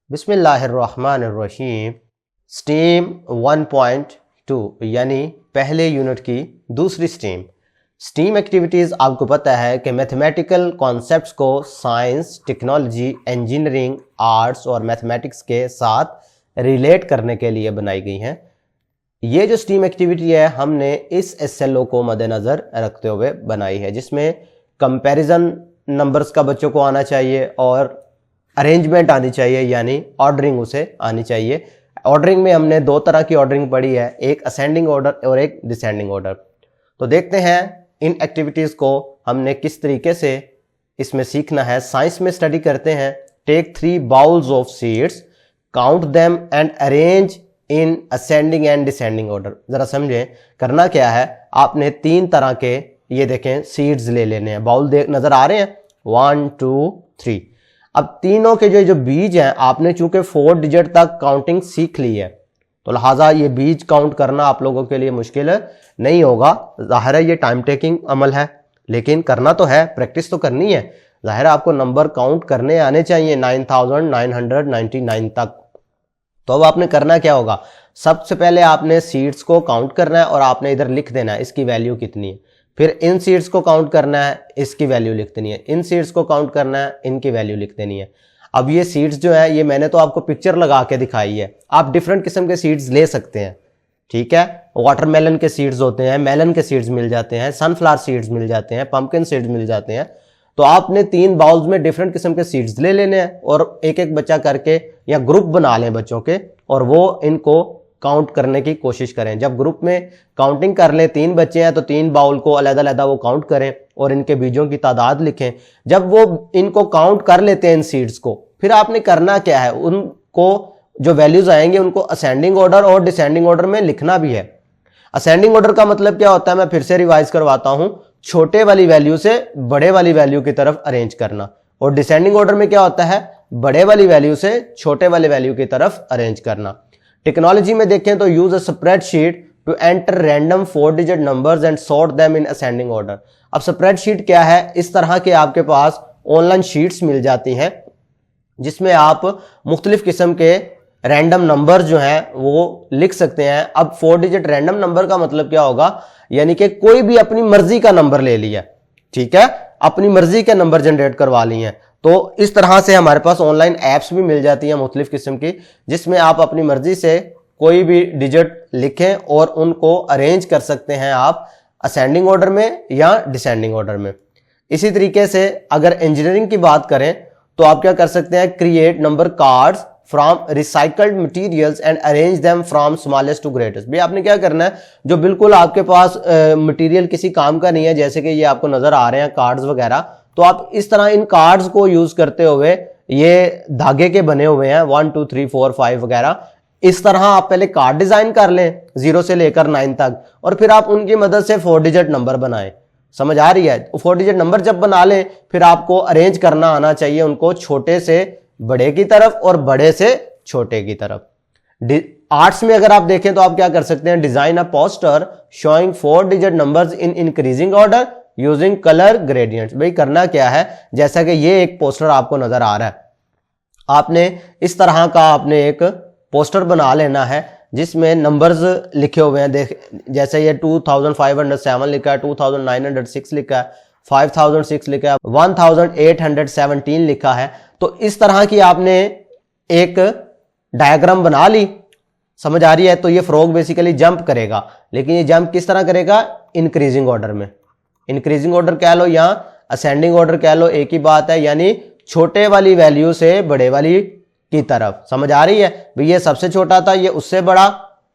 बिस्मिल्लाहिर्रहमानिर्रहीम। स्ट्रीम 1.2 यानी पहले यूनिट की दूसरी स्ट्रीम। स्ट्रीम एक्टिविटीज़ आपको पता है कि मैथमेटिकल कॉन्सेप्ट्स को साइंस, टेक्नोलॉजी, इंजीनियरिंग, आर्ट्स और मैथमेटिक्स के साथ रिलेट करने के लिए बनाई गई हैं। ये जो स्ट्रीम एक्टिविटी है हमने इस एसएलओ को मद्देनज़र रखते हुए बनाई है, जिसमें कंपैरिजन नंबर्स का बच्चों को आना चाहिए और अरेंजमेंट आनी चाहिए, यानी ऑर्डरिंग उसे आनी चाहिए। ऑर्डरिंग में हमने दो तरह की ऑर्डरिंग पढ़ी है, एक असेंडिंग ऑर्डर और एक डिसेंडिंग ऑर्डर। तो देखते हैं इन एक्टिविटीज़ को हमने किस तरीके से इसमें सीखना है। साइंस में स्टडी करते हैं। Take 3 bowls of seeds, count them and arrange in ascending and descending order. जरा समझें करना क्या है। आपने 3 तरह के ये देखें सीड्स ले लेने हैं। बाउल नजर आ रहे हैं, 1 2 3। अब तीनों के जो बीज हैं, आपने चूंकि 4 डिजिट तक काउंटिंग सीख ली है, तो लिहाजा ये बीज काउंट करना आप लोगों के लिए मुश्किल नहीं होगा। जाहिर है ये टाइम टेकिंग अमल है, लेकिन करना तो है, प्रैक्टिस तो करनी है। जाहिर है आपको नंबर काउंट करने आने चाहिए 9999 तक। तो अब आपने करना क्या होगा, सबसे पहले आपने सीड्स को काउंट करना है और आपने इधर लिख देना है इसकी वैल्यू कितनी है। फिर इन सीड्स को काउंट करना है, इसकी वैल्यू लिख देनी है। इन सीड्स को काउंट करना है, इनकी वैल्यू लिख देनी है। अब ये सीड्स जो है, ये मैंने तो आपको पिक्चर लगा के दिखाई है। आप डिफरेंट किस्म के सीड्स ले सकते हैं, ठीक है। वाटरमेलन के सीड्स होते हैं, मेलन के सीड्स मिल जाते हैं, सनफ्लावर सीड्स मिल जाते हैं, पंपकिन सीड्स मिल जाते हैं। तो आपने 3 बाउल्स में डिफरेंट किस्म के सीड्स ले लेने हैं और एक एक बच्चा करके या ग्रुप बना लें बच्चों के, और वो इनको काउंट करने की कोशिश करें। जब ग्रुप में काउंटिंग कर लें, 3 बच्चे हैं तो 3 बाउल को अलग-अलग वो काउंट करें और इनके बीजों की तादाद लिखें। जब वो इनको काउंट कर लेते हैं इन सीड्स को, फिर आपने करना क्या है, उनको जो वैल्यूज आएंगे उनको असेंडिंग ऑर्डर और डिसेंडिंग ऑर्डर में लिखना भी है। असेंडिंग ऑर्डर का मतलब क्या होता है, मैं फिर से रिवाइज करवाता हूं, छोटे वाली वैल्यू से बड़े वाली वैल्यू की तरफ अरेंज करना। और डिसेंडिंग ऑर्डर में क्या होता है, बड़े वाली वैल्यू से छोटे वाली वैल्यू की तरफ अरेंज करना। टेक्नोलॉजी में देखें तो use a spreadsheet to enter random 4 digit numbers and sort them in ascending order. अब स्प्रेडशीट क्या है, इस तरह के आपके पास ऑनलाइन शीट्स मिल जाती हैं जिसमें आप मुख्तलिफ किस्म के रैंडम नंबर जो हैं वो लिख सकते हैं। अब 4 डिजिट रैंडम नंबर का मतलब क्या होगा, यानी कि कोई भी अपनी मर्जी का नंबर ले लिया, ठीक है, अपनी मर्जी के नंबर जनरेट करवा लिए हैं। तो इस तरह से हमारे पास ऑनलाइन एप्स भी मिल जाती हैं मुख्तलिफ किस्म की, जिसमें आप अपनी मर्जी से कोई भी डिजिट लिखें और उनको अरेंज कर सकते हैं आप असेंडिंग ऑर्डर में या डिसेंडिंग ऑर्डर में। इसी तरीके से अगर इंजीनियरिंग की बात करें तो आप क्या कर सकते हैं, create number cards from recycled materials and arrange them from smallest to greatest. भाई आपने क्या करना है, जो बिल्कुल आपके पास मटेरियल किसी काम का नहीं है, जैसे कि ये आपको नजर आ रहे हैं कार्ड्स वगैरह, तो आप इस तरह इन कार्ड्स को यूज करते हुए, ये धागे के बने हुए हैं 1 2 3 4 5 वगैरह, इस तरह आप पहले कार्ड डिजाइन कर लें 0 से लेकर 9 तक, और फिर आप उनकी मदद से 4 डिजिट नंबर बनाएं। समझ आ रही है। 4 डिजिट नंबर जब बना लें, फिर आपको अरेंज करना आना चाहिए उनको छोटे से बड़े की तरफ और बड़े से छोटे की तरफ। आर्ट्स में अगर आप देखें तो आप क्या कर सकते हैं, design a poster showing 4 digit numbers in increasing order using colour gradients. भाई करना क्या है, जैसा कि ये एक पोस्टर आपको नजर आ रहा है, आपने इस तरह का आपने एक पोस्टर बना लेना है जिसमें नंबर्स लिखे हुए हैं। देख, जैसे ये 2507 लिखा है, 2906 लिखा है, 5006 लिखा है, 1817 लिखा है। तो इस तरह की आपने एक डायग्राम बना ली, समझ आ रही है। तो ये फ्रॉग बेसिकली जंप करेगा, लेकिन ये जंप किस तरह करेगा, इंक्रीजिंग ऑर्डर में। इंक्रीजिंग ऑर्डर कह लो या असेंडिंग ऑर्डर कह लो, एक ही बात है, यानी छोटे वाली वैल्यू से बड़े वाली की तरफ। समझ आ रही है। भाई ये सबसे छोटा था, ये उससे बड़ा,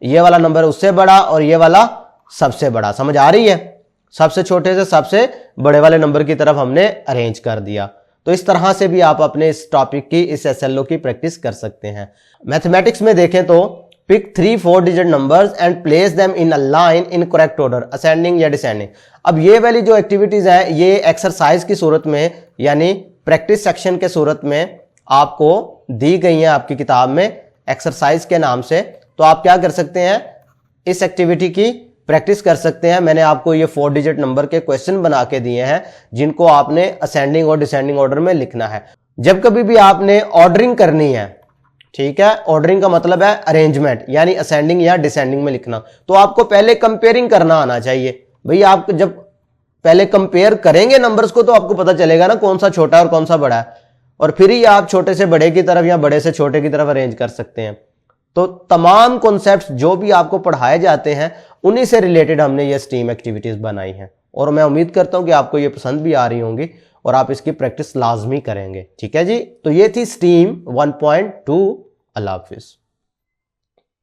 ये वाला नंबर उससे बड़ा और ये वाला सबसे बड़ा। समझ आ रही है। सबसे छोटे से सबसे बड़े वाले नंबर की तरफ हमने अरेंज कर दिया। तो इस तरह से भी आप अपने इस टॉपिक की, इस एसएलओ की प्रैक्टिस कर सकते हैं। मैथमेटिक्स में देखें तो pick 3 4 digit numbers and place them in a line in correct order, ascending या डिसेंडिंग। अब ये वाली जो एक्टिविटीज है, ये एक्सरसाइज की सूरत में, यानी प्रैक्टिस सेक्शन के सूरत में आपको दी गई हैं आपकी किताब में एक्सरसाइज के नाम से। तो आप क्या कर सकते हैं, इस एक्टिविटी की प्रैक्टिस कर सकते हैं। मैंने आपको ये 4 डिजिट नंबर के क्वेश्चन बना के दिए हैं जिनको आपने असेंडिंग और डिसेंडिंग ऑर्डर में लिखना है। जब कभी भी आपने ऑर्डरिंग करनी है, ठीक है। ऑर्डरिंग का मतलब है अरेंजमेंट, यानी असेंडिंग या डिसेंडिंग में लिखना। तो आपको पहले कंपेयरिंग करना आना चाहिए भाई। आप जब पहले कंपेयर करेंगे नंबर्स को तो आपको पता चलेगा ना कौन सा छोटा है और कौन सा बड़ा है, और फिर ही आप छोटे से बड़े की तरफ या बड़े से छोटे की तरफ अरेंज कर सकते हैं। तो तमाम कॉन्सेप्ट्स जो भी आपको पढ़ाए जाते हैं उन्हीं से रिलेटेड हमने ये स्टीम एक्टिविटीज बनाई हैं, और मैं उम्मीद करता हूं कि आपको ये पसंद भी आ रही होंगी और आप इसकी प्रैक्टिस लाजमी करेंगे। ठीक है जी, तो ये थी स्टीम 1.2। अल्लाह हाफिज।